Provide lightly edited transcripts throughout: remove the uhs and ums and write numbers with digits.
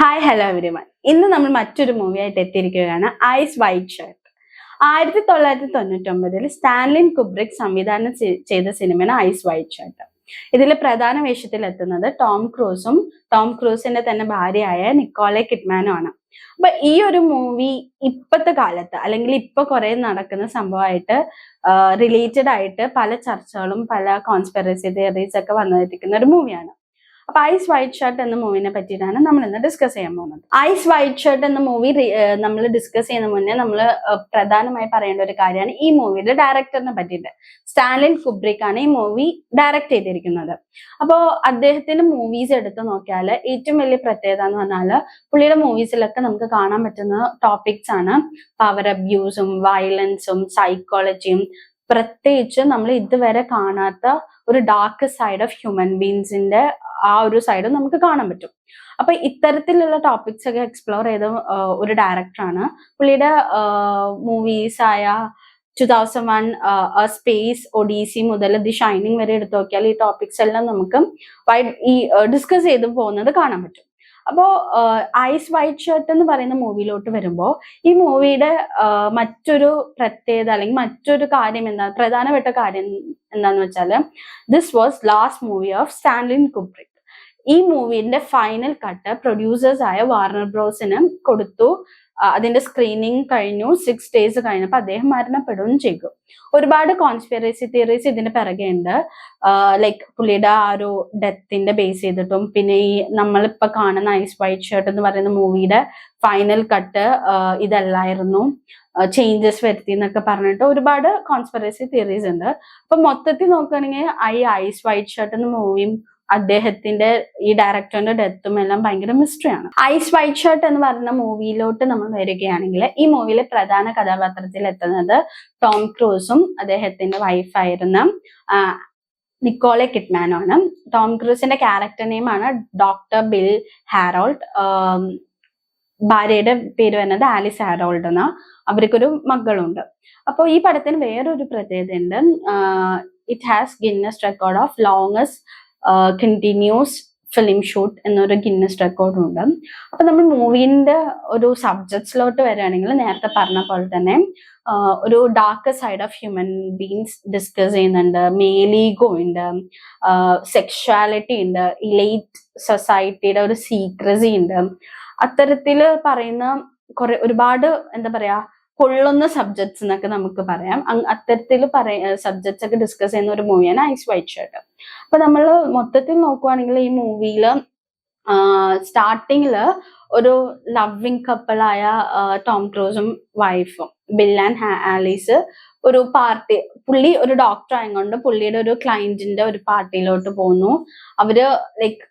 Hi hello everyone. ഇന്ന് നമ്മൾ മറ്റൊരു മൂവി ആയിട്ട് എത്തിയിരിക്കുകയാണ് ഐസ് വൈറ്റ് ഷർട്ട്. 1999 സ്റ്റാൻലിൻ കുബ്രിക് സംവിധാനം ചെയ്ത സിനിമയാണ് ഐസ് വൈറ്റ് ഷർട്ട്. ഇതിൽ പ്രധാന വേഷത്തിൽ എത്തുന്നത് ടോം ക്രൂസും ടോം ക്രൂസിന്റെ തന്നെ ഭാര്യയായ നിക്കോളെ കിഡ്മാനും ആണ്. അപ്പൊ ഈ ഒരു മൂവി ഇപ്പോഴത്തെ കാലത്ത് അല്ലെങ്കിൽ ഇപ്പൊ കുറെ നടക്കുന്ന സംഭവമായിട്ട് റിലേറ്റഡ് ആയിട്ട് പല ചർച്ചകളും പല കോൺസ്പിറസി തിയറീസ് ഒക്കെ വന്നിരിക്കുന്ന ഒരു മൂവിയാണ്. അപ്പൊ ഐസ് വൈറ്റ് ഷർട്ട് എന്ന മൂവിനെ പറ്റിയിട്ടാണ് നമ്മൾ ഇന്ന് ഡിസ്കസ് ചെയ്യാൻ പോകുന്നത്. ഐസ് വൈറ്റ് ഷർട്ട് എന്ന മൂവി നമ്മൾ ഡിസ്കസ് ചെയ്യുന്ന മുന്നേ നമ്മൾ പ്രധാനമായി പറയേണ്ട ഒരു കാര്യമാണ് ഈ മൂവിയുടെ ഡയറക്ടറിനെ പറ്റിയിട്ട്. സ്റ്റാൻലിൻ കുബ്രിക് ആണ് ഈ മൂവി ഡയറക്ട് ചെയ്തിരിക്കുന്നത്. അപ്പോൾ അദ്ദേഹത്തിന്റെ മൂവീസ് എടുത്ത് നോക്കിയാൽ ഏറ്റവും വലിയ പ്രത്യേകത എന്ന് പറഞ്ഞാൽ പുള്ളിയുടെ മൂവീസിലൊക്കെ നമുക്ക് കാണാൻ പറ്റുന്ന ടോപ്പിക്സ് ആണ് പവർ അബ്യൂസും വയലൻസും സൈക്കോളജിയും, പ്രത്യേകിച്ച് നമ്മൾ ഇതുവരെ കാണാത്ത ഒരു ഡാർക്ക് സൈഡ് ഓഫ് ഹ്യൂമൻ ബീങ്സിന്റെ ആ ഒരു സൈഡ് നമുക്ക് കാണാൻ പറ്റും. അപ്പൊ ഇത്തരത്തിലുള്ള ടോപ്പിക്സ് ഒക്കെ എക്സ്പ്ലോർ ചെയ്ത ഒരു ഡയറക്ടറാണ്. പുള്ളിയുടെ മൂവീസ് ആയ 2001 സ്പേസ് ഒഡീസി മുതൽ ദി ഷൈനിങ് വരെ എടുത്തു നോക്കിയാൽ ഈ ടോപ്പിക്സ് എല്ലാം നമുക്ക് ഡിസ്കസ് ചെയ്ത് പോകുന്നത് കാണാൻ പറ്റും. അപ്പോ ഐസ് വൈറ്റ് ഷർട്ട് എന്ന് പറയുന്ന മൂവിയിലോട്ട് വരുമ്പോൾ ഈ മൂവിയുടെ മറ്റൊരു പ്രത്യേകത അല്ലെങ്കിൽ മറ്റൊരു കാര്യം പ്രധാനപ്പെട്ട കാര്യം എന്താന്ന് വെച്ചാല് this was last movie of Stanley Kubrick. ഈ മൂവിന്റെ ഫൈനൽ കട്ട് പ്രൊഡ്യൂസേഴ്സ് ആയ വാർണർ ബ്രോസിന് കൊടുത്തു. അതിന്റെ സ്ക്രീനിങ് കഴിഞ്ഞു. 6 days കഴിഞ്ഞപ്പോൾ അദ്ദേഹം മരണപ്പെടുകയും ചെയ്തു. ഒരുപാട് കോൺസ്പിറസി തിയറീസ് ഇതിന്റെ പിറകെ ഉണ്ട്. ലൈക്ക് പുള്ളിയുടെ ആ ഒരു ഡെത്തിന്റെ ബേസ് ചെയ്തിട്ടും, പിന്നെ ഈ നമ്മളിപ്പോ കാണുന്ന ഐസ് വൈറ്റ് ഷർട്ട് എന്ന് പറയുന്ന മൂവിയുടെ ഫൈനൽ കട്ട് ഇതല്ലായിരുന്നു, ചേഞ്ചസ് വരുത്തി എന്നൊക്കെ പറഞ്ഞിട്ട് ഒരുപാട് കോൺസ്പിറസി തിയറീസ് ഉണ്ട്. അപ്പൊ മൊത്തത്തിൽ നോക്കുകയാണെങ്കിൽ ഈ ഐസ് വൈറ്റ് ഷർട്ട് എന്ന മൂവിയും അദ്ദേഹത്തിന്റെ ഈ ഡയറക്ടറിന്റെ ഡെത്തും എല്ലാം ഭയങ്കര മിസ്റ്ററിയാണ്. ഐസ് വൈറ്റ് ഷർട്ട് എന്ന് പറയുന്ന മൂവിയിലോട്ട് നമ്മൾ വരികയാണെങ്കിൽ ഈ മൂവിയിലെ പ്രധാന കഥാപാത്രത്തിൽ എത്തുന്നത് ടോം ക്രൂസും അദ്ദേഹത്തിന്റെ വൈഫായിരുന്ന നിക്കോളെ കിഡ്മാനും ആണ്. ടോം ക്രൂസിന്റെ ക്യാരക്ടർ നെയിമാണ് ഡോക്ടർ ബിൽ ഹാരോൾഡ്. ഭാര്യയുടെ പേര് വരുന്നത് ആലിസ് ഹാരോൾഡ് എന്ന. അവർക്കൊരു മകളുണ്ട്. അപ്പോൾ ഈ പടത്തിന് വേറൊരു പ്രത്യേകത ഉണ്ട്. It has Guinness record of longest continuous film shoot എന്നൊരു ഗിന്നസ് റെക്കോർഡും ഉണ്ട്. അപ്പൊ നമ്മൾ മൂവിന്റെ ഒരു സബ്ജക്ട്സിലോട്ട് വരികയാണെങ്കിൽ നേരത്തെ പറഞ്ഞ പോലെ തന്നെ ഒരു dark side of human beings discuss ചെയ്യുന്നുണ്ട്. മേലീഗോ ഉണ്ട്, സെക്ഷുവാലിറ്റി ഉണ്ട്, ഇലൈറ്റ് സൊസൈറ്റിയുടെ ഒരു സീക്രസി ഉണ്ട്. അത്തരത്തില് പറയുന്ന ഒരുപാട് എന്താ പറയാ കൊള്ളുന്ന സബ്ജക്ട്സ് എന്നൊക്കെ നമുക്ക് പറയാം. അത്തരത്തിൽ സബ്ജക്ട്സ് ഒക്കെ ഡിസ്കസ് ചെയ്യുന്ന ഒരു മൂവിയാണ് ഐസ് വൈറ്റ് ഷർട്ട്. അപ്പൊ നമ്മൾ മൊത്തത്തിൽ നോക്കുവാണെങ്കിൽ ഈ മൂവിയില് സ്റ്റാർട്ടിങ്ങില് ഒരു ലവിങ് കപ്പിളായ ടോം ക്രൂസും വൈഫും ബിൽ ആൻഡ് ആലീസ് ഒരു പാർട്ടി, പുള്ളി ഒരു ഡോക്ടർ ആയതുകൊണ്ട് പുള്ളിയുടെ ഒരു ക്ലയന്റിന്റെ ഒരു പാർട്ടിയിലോട്ട് പോകുന്നു. അവര് ലൈക്ക്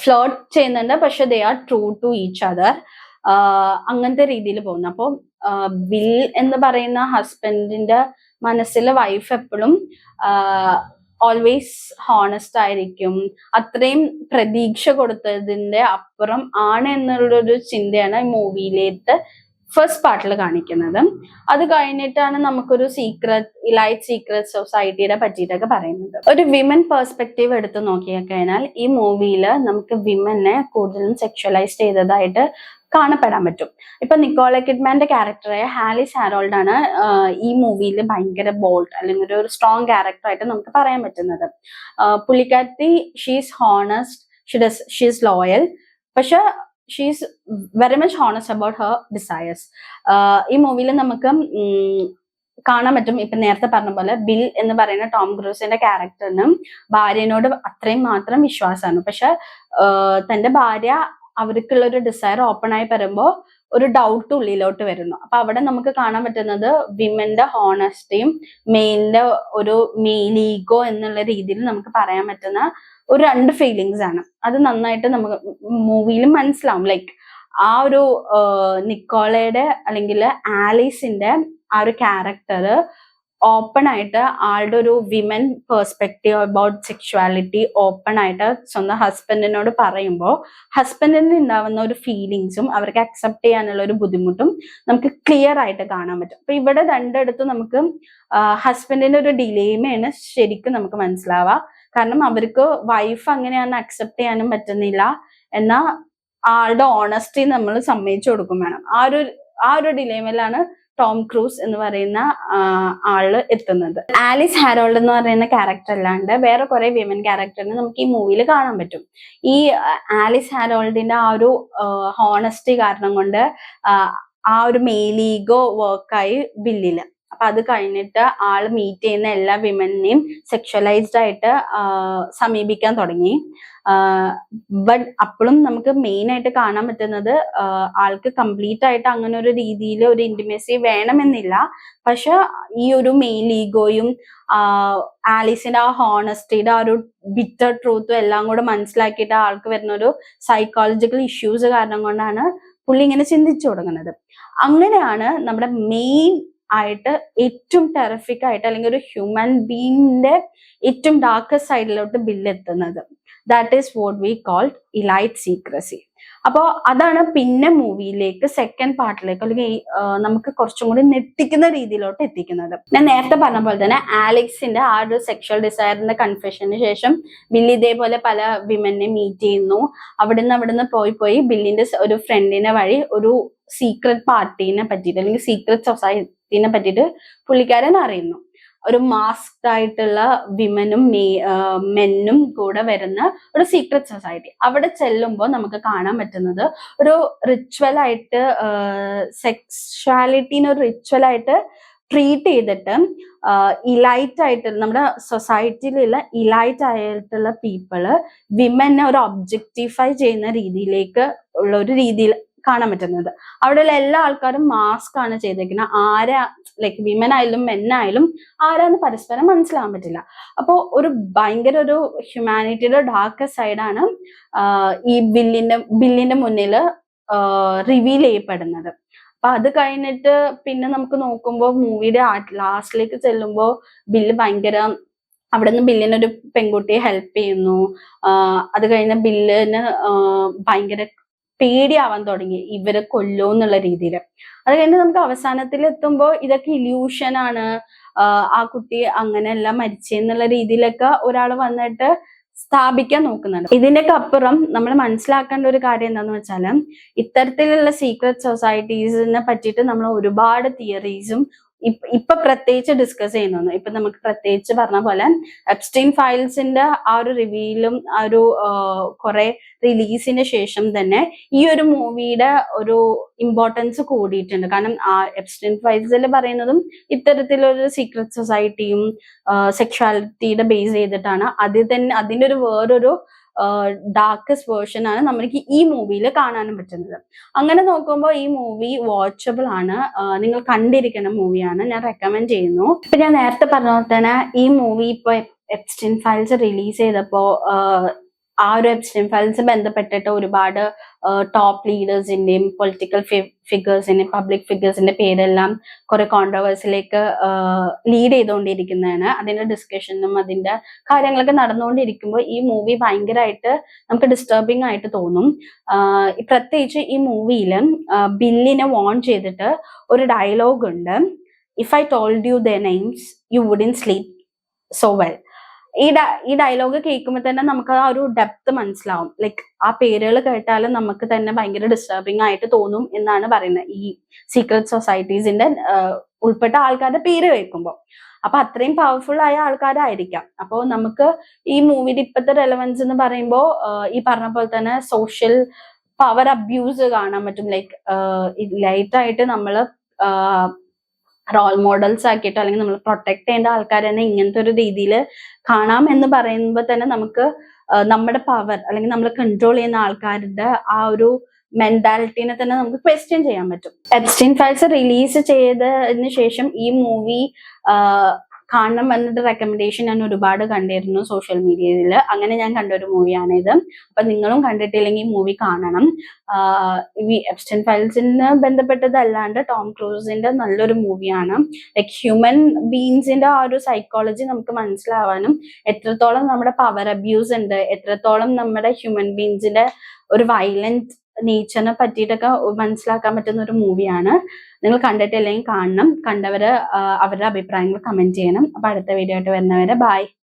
ഫ്ലേർട്ട് ചെയ്യുന്നുണ്ട്, പക്ഷെ they are true to each other. അങ്ങനത്തെ രീതിയിൽ പോകുന്നു. അപ്പോൾ ബിൽ എന്ന് പറയുന്ന ഹസ്ബൻഡിന്റെ മനസ്സിലെ വൈഫ് എപ്പോഴും ഓൾവേസ് ഹോണസ്റ്റ് ആയിരിക്കും. അത്രയും പ്രതീക്ഷ കൊടുത്തതിന്റെ അപ്പുറം ആണ് എന്നുള്ളൊരു ചിന്തയാണ് ഈ മൂവിയിലേത്തെ ഫസ്റ്റ് പാർട്ടിൽ കാണിക്കുന്നത്. അത് കഴിഞ്ഞിട്ടാണ് നമുക്കൊരു ഇലൈറ്റ് സീക്രട്ട് സൊസൈറ്റിയുടെ പറ്റിയിട്ടൊക്കെ പറയുന്നത്. ഒരു വിമൻ പെർസ്പെക്റ്റീവ് എടുത്ത് നോക്കിക്കഴിഞ്ഞാൽ ഈ മൂവിയിൽ നമുക്ക് വിമനെ കൂടുതലും സെക്ഷുവലൈസ് ചെയ്തതായിട്ട് കാണപ്പെടാൻ പറ്റും. ഇപ്പൊ നിക്കോളെ കിഡ്മാന്റെ ക്യാരക്ടറായ ആലിസ് ഹാരോൾഡ് ആണ് ഈ മൂവിയിൽ ഭയങ്കര ബോൾഡ് അല്ലെങ്കിൽ ഒരു സ്ട്രോങ് ക്യാരക്ടറായിട്ട് നമുക്ക് പറയാൻ പറ്റുന്നത്. പുള്ളിക്കാരത്തി ഷീസ് ഹോണസ്റ്റ്, ഷീസ് ലോയൽ, പക്ഷെ she's very much honest about her desires. ഈ മൂവിയിൽ നമുക്ക് കാണാൻ പറ്റും. ഇപ്പൊ നേരത്തെ പറഞ്ഞ പോലെ ബിൽ എന്ന് പറയുന്ന ടോം ക്രൂസിന്റെ ക്യാരക്ടറിനും ഭാര്യനോട് അത്രയും മാത്രം വിശ്വാസമാണ്. പക്ഷെ തന്റെ ഭാര്യ അവർക്കുള്ള ഒരു ഡിസയർ ഓപ്പൺ ആയി പറയുമ്പോൾ ഒരു ഡൗട്ട് ഉള്ളിലോട്ട് വരുന്നു. അപ്പൊ അവിടെ നമുക്ക് കാണാൻ പറ്റുന്നത് വിമന്റെ ഹോണസ്റ്റിയും മെയിലിന്റെ ഒരു മെയിൽ ഈഗോ എന്നുള്ള രീതിയിൽ നമുക്ക് പറയാൻ പറ്റുന്ന ഒരു 2 ഫീലിങ്സ് ആണ്. അത് നന്നായിട്ട് നമുക്ക് മൂവിയിൽ മനസ്സിലാവും. ലൈക്ക് ആ ഒരു നിക്കോളയുടെ അല്ലെങ്കിൽ ആലീസിന്റെ ആ ഒരു ക്യാരക്ടർ ഓപ്പൺ ആയിട്ട് ആളുടെ ഒരു women perspective about sexuality open ആയിട്ട് സ്വന്തം ഹസ്ബൻഡിനോട് പറയുമ്പോൾ ഹസ്ബൻഡിന് ഉണ്ടാവുന്ന ഒരു ഫീലിങ്സും അവർക്ക് അക്സെപ്റ്റ് ചെയ്യാനുള്ള ഒരു ബുദ്ധിമുട്ടും നമുക്ക് ക്ലിയർ ആയിട്ട് കാണാൻ പറ്റും. അപ്പൊ ഇവിടെ രണ്ടിടത്തും നമുക്ക് ഹസ്ബൻഡിന്റെ ഒരു ഡിലേമയാണ് ശരിക്കും നമുക്ക് മനസ്സിലാവുക. കാരണം അവർക്ക് വൈഫ് അങ്ങനെയാണെന്ന് അക്സെപ്റ്റ് ചെയ്യാനും പറ്റുന്നില്ല, എന്നാൽ ആളുടെ ഓണസ്റ്റി നമ്മൾ സമ്മതിച്ചു കൊടുക്കും വേണം. ആ ഒരു ഡിലേമയിലാണ് ടോം ക്രൂസ് എന്ന് പറയുന്ന ആള് എത്തുന്നത്. ആലിസ് ഹാരോൾഡ് എന്ന് പറയുന്ന ക്യാരക്ടർ അല്ലാണ്ട് വേറെ കുറെ വിമൻ ക്യാരക്ടറിനെ നമുക്ക് ഈ മൂവിയിൽ കാണാൻ പറ്റും. ഈ ആലിസ് ഹാരോൾഡിന്റെ ആ ഒരു ഹോണസ്റ്റി കാരണം കൊണ്ട് ആ ഒരു മെയിലീഗോ വർക്കായി ബില്ലില്. അപ്പൊ അത് കഴിഞ്ഞിട്ട് ആള് മീറ്റ് ചെയ്യുന്ന എല്ലാ വിമനെയും സെക്ഷലൈസ്ഡ് ആയിട്ട് സമീപിക്കാൻ തുടങ്ങി. ബട്ട് അപ്പോഴും നമുക്ക് മെയിൻ ആയിട്ട് കാണാൻ പറ്റുന്നത് ആൾക്ക് കംപ്ലീറ്റ് ആയിട്ട് അങ്ങനെ ഒരു രീതിയിൽ ഒരു ഇന്റിമസി വേണമെന്നില്ല. പക്ഷെ ഈ ഒരു മെയിൽ ഈഗോയും ആലീസിന്റെ ആ ഹോണസ്റ്റിയുടെ ആ ഒരു ബിറ്റർ ട്രൂത്തും എല്ലാം കൂടെ മനസ്സിലാക്കിയിട്ട് ആൾക്ക് വരുന്ന ഒരു സൈക്കോളജിക്കൽ ഇഷ്യൂസ് കാരണം കൊണ്ടാണ് പുള്ളി ഇങ്ങനെ ചിന്തിച്ചു തുടങ്ങുന്നത്. അങ്ങനെയാണ് നമ്മുടെ മെയിൻ ആയിട്ട് ഏറ്റവും ടെറിഫിക് ആയിട്ട് അല്ലെങ്കിൽ ഒരു ഹ്യൂമൻ ബീയിങ്ങിന്റെ ഏറ്റവും ഡാർക്കസ്റ്റ് സൈഡിലോട്ട് ബില്ലെത്തുന്നത്. That is what we called elite secrecy. അപ്പോ അതാണ് പിന്നെ മൂവിയിലേക്ക് സെക്കൻഡ് പാർട്ടിലേക്ക് അല്ലെങ്കിൽ നമുക്ക് കുറച്ചും കൂടി ഞെട്ടിക്കുന്ന രീതിയിലോട്ട് എത്തിക്കുന്നത്. ഞാൻ നേരത്തെ പറഞ്ഞ പോലെ തന്നെ ആലക്സിന്റെ ആ ഒരു സെക്ഷൽ ഡിസയറിന്റെ കൺഫെഷന് ശേഷം ബില്ലി ഇതേപോലെ പല വിമനെ മീറ്റ് ചെയ്യുന്നു. അവിടുന്ന് പോയി ബില്ലിന്റെ ഒരു ഫ്രണ്ടിനെ വഴി ഒരു സീക്രട്ട് പാർട്ടീനെ പറ്റിയിട്ട് അല്ലെങ്കിൽ സീക്രട്ട് സൊസൈറ്റിനെ പറ്റിയിട്ട് പുള്ളിക്കാരൻ അറിയുന്നു. ഒരു മാസ്ക്ഡ് ആയിട്ടുള്ള വിമനും മെന്നും കൂടെ വരുന്ന ഒരു സീക്രട്ട് സൊസൈറ്റി. അവിടെ ചെല്ലുമ്പോൾ നമുക്ക് കാണാൻ പറ്റുന്നത് ഒരു റിച്വൽ ആയിട്ട് സെക്ഷ്വാലിറ്റീനെ ഒരു റിച്വൽ ആയിട്ട് ട്രീറ്റ് ചെയ്തിട്ട് ഇലൈറ്റ് ആയിട്ട് നമ്മുടെ സൊസൈറ്റിയിലുള്ള ഇലൈറ്റ് ആയിട്ടുള്ള പീപ്പിള് വിമനെ ഒരു ഒബ്ജക്റ്റിഫൈ ചെയ്യുന്ന രീതിയിലേക്ക് ഉള്ള ഒരു രീതിയിൽ കാണാൻ പറ്റുന്നത്. അവിടെയുള്ള എല്ലാ ആൾക്കാരും മാസ്ക് ആണ് ചെയ്തേക്കുന്നത്. ആരാ ലൈക്ക് വിമൻ ആയാലും മെന്നായാലും ആരാന്ന് പരസ്പരം മനസ്സിലാകാൻ പറ്റില്ല. അപ്പോ ഒരു ഭയങ്കര ഒരു ഹ്യൂമാനിറ്റിയുടെ ഡാർക്കസ്റ്റ് സൈഡാണ് ഈ ബില്ലിന്റെ മുന്നിൽ റിവീൽ ചെയ്യപ്പെടുന്നത്. അപ്പൊ അത് കഴിഞ്ഞിട്ട് പിന്നെ നമുക്ക് നോക്കുമ്പോൾ മൂവിയുടെ ലാസ്റ്റിലേക്ക് ചെല്ലുമ്പോൾ ബില്ല് ഭയങ്കര അവിടെ നിന്ന് ബില്ലിനൊരു പെൺകുട്ടിയെ ഹെൽപ്പ് ചെയ്യുന്നു. അത് കഴിഞ്ഞ ബില്ലിന് ഭയങ്കര പേടിയാവാൻ തുടങ്ങി ഇവരെ കൊല്ലോ എന്നുള്ള രീതിയിൽ. അത് കഴിഞ്ഞ് നമുക്ക് അവസാനത്തിൽ എത്തുമ്പോൾ ഇതൊക്കെ ഇല്യൂഷൻ ആണ്, ആ കുട്ടി അങ്ങനെയല്ല മരിച്ചെന്നുള്ള രീതിയിലൊക്കെ ഒരാൾ വന്നിട്ട് സ്ഥാപിക്കാൻ നോക്കുന്നുണ്ട്. ഇതിന്റെയൊക്കെ അപ്പുറം നമ്മൾ മനസ്സിലാക്കേണ്ട ഒരു കാര്യം എന്താന്ന് വെച്ചാൽ ഇത്തരത്തിലുള്ള സീക്രട്ട് സൊസൈറ്റീസിനെ പറ്റിയിട്ട് നമ്മൾ ഒരുപാട് തിയറീസും ഇപ്പൊ പ്രത്യേകിച്ച് ഡിസ്കസ് ചെയ്യുന്നു. ഇപ്പൊ നമുക്ക് പ്രത്യേകിച്ച് പറഞ്ഞ പോലെ എപ്സ്റ്റൈൻ ഫയൽസിന്റെ ആ ഒരു റിവീലും ആ ഒരു കുറെ റിലീസിന് ശേഷം തന്നെ ഈ ഒരു മൂവിയുടെ ഒരു ഇമ്പോർട്ടൻസ് കൂടിയിട്ടുണ്ട്. കാരണം ആ എപ്സ്റ്റൈൻ ഫയൽസിൽ പറയുന്നതും ഇത്തരത്തിലൊരു സീക്രട്ട് സൊസൈറ്റിയും സെക്ഷുവാലിറ്റിയുടെ ബേസ് ചെയ്തിട്ടാണ്. അതിന്റെ ഒരു വേറൊരു ഡാർക്കസ്റ്റ് വേർഷൻ ആണ് നമുക്ക് ഈ മൂവിയിൽ കാണാനും പറ്റുന്നത്. അങ്ങനെ നോക്കുമ്പോൾ ഈ മൂവി വാച്ചബിൾ ആണ്, നിങ്ങൾ കണ്ടിരിക്കുന്ന മൂവിയാണ്, ഞാൻ റെക്കമെൻഡ് ചെയ്യുന്നു. ഇപ്പൊ ഞാൻ നേരത്തെ പറഞ്ഞ പോലെ തന്നെ ഈ മൂവി ഇപ്പൊ എപ്സ്റ്റൈൻ ഫയൽസ് റിലീസ് ചെയ്തപ്പോ ആ ഒരു എപ്സ്റ്റൈൻ ഫയൽസ് ബന്ധപ്പെട്ടിട്ട് ഒരുപാട് ടോപ്പ് ലീഡേഴ്സിന്റെയും പൊളിറ്റിക്കൽ ഫിഗേഴ്സിന്റെയും പബ്ലിക് ഫിഗേഴ്സിന്റെ പേരെല്ലാം കുറെ കോൺട്രവേഴ്സിലേക്ക് ലീഡ് ചെയ്തുകൊണ്ടിരിക്കുന്നതാണ്. അതിന്റെ ഡിസ്കഷനും അതിന്റെ കാര്യങ്ങളൊക്കെ നടന്നുകൊണ്ടിരിക്കുമ്പോൾ ഈ മൂവി ഭയങ്കരമായിട്ട് നമുക്ക് ഡിസ്റ്റർബിംഗ് ആയിട്ട് തോന്നും. പ്രത്യേകിച്ച് ഈ മൂവിയിൽ ബില്ലിനെ വാൺ ചെയ്തിട്ട് ഒരു ഡയലോഗ് ഉണ്ട്, if I told you their names you wouldn't sleep so well. ഈ ഡയലോഗ് കേൾക്കുമ്പോൾ തന്നെ നമുക്ക് ആ ഒരു ഡെപ്ത് മനസ്സിലാവും. ലൈക്ക് ആ പേരുകൾ കേട്ടാലും നമുക്ക് തന്നെ ഭയങ്കര ഡിസ്റ്റർബിംഗ് ആയിട്ട് തോന്നും എന്നാണ് പറയുന്നത് ഈ സീക്രട്ട് സൊസൈറ്റീസിന്റെ ഉൾപ്പെട്ട ആൾക്കാരുടെ പേര് കേൾക്കുമ്പോൾ. അപ്പൊ അത്രയും പവർഫുൾ ആയ ആൾക്കാരായിരിക്കാം. അപ്പോൾ നമുക്ക് ഈ മൂവിയുടെ ഇപ്പോഴത്തെ റെലവൻസ് എന്ന് പറയുമ്പോൾ ഈ പറഞ്ഞ പോലെ തന്നെ സോഷ്യൽ പവർ അബ്യൂസ് കാണാൻ പറ്റും. ലൈറ്റ് ആയിട്ട് നമ്മള് റോൾ മോഡൽസ് ആക്കിയിട്ടോ അല്ലെങ്കിൽ നമ്മൾ പ്രൊട്ടക്ട് ചെയ്യേണ്ട ആൾക്കാരെ തന്നെ ഇങ്ങനത്തെ ഒരു രീതിയിൽ കാണാം എന്ന് പറയുമ്പോൾ തന്നെ നമുക്ക് നമ്മുടെ പവർ അല്ലെങ്കിൽ നമ്മൾ കൺട്രോൾ ചെയ്യുന്ന ആൾക്കാരുടെ ആ ഒരു മെന്റാലിറ്റിനെ തന്നെ നമുക്ക് ക്വസ്റ്റ്യൻ ചെയ്യാൻ പറ്റും. എപ്സ്റ്റൈൻ ഫയൽസ് റിലീസ് ചെയ്തതിന് ശേഷം ഈ മൂവി കാണണം എന്നൊരു റെക്കമെൻഡേഷൻ ഞാൻ ഒരുപാട് കണ്ടിരുന്നു സോഷ്യൽ മീഡിയയിൽ. അങ്ങനെ ഞാൻ കണ്ട ഒരു മൂവിയാണ് ഇത്. അപ്പൊ നിങ്ങളും കണ്ടിട്ടില്ലെങ്കിൽ ഈ മൂവി കാണണം. ഈ എപ്സ്റ്റൈൻ ഫയൽസിന് ബന്ധപ്പെട്ടതല്ലാണ്ട് ടോം ക്രൂസിന്റെ നല്ലൊരു മൂവിയാണ്. ലൈക്ക് ഹ്യൂമൻ ബീയിങ്സിന്റെ ആ ഒരു സൈക്കോളജി നമുക്ക് മനസ്സിലാവാനും എത്രത്തോളം നമ്മുടെ പവർ അബ്യൂസ് ഉണ്ട്, എത്രത്തോളം നമ്മുടെ ഹ്യൂമൻ ബീയിങ്സിന്റെ ഒരു വയലന്റ് നേച്ചറിനെ പറ്റിയിട്ടൊക്കെ മനസ്സിലാക്കാൻ പറ്റുന്ന ഒരു മൂവിയാണ്. നിങ്ങൾ കണ്ടിട്ടില്ലെങ്കിൽ കാണണം. കണ്ടവര് അവരുടെ അഭിപ്രായങ്ങൾ കമന്റ് ചെയ്യണം. അപ്പൊ അടുത്ത വീഡിയോ ആയിട്ട് വരുന്നവരെ ബൈ.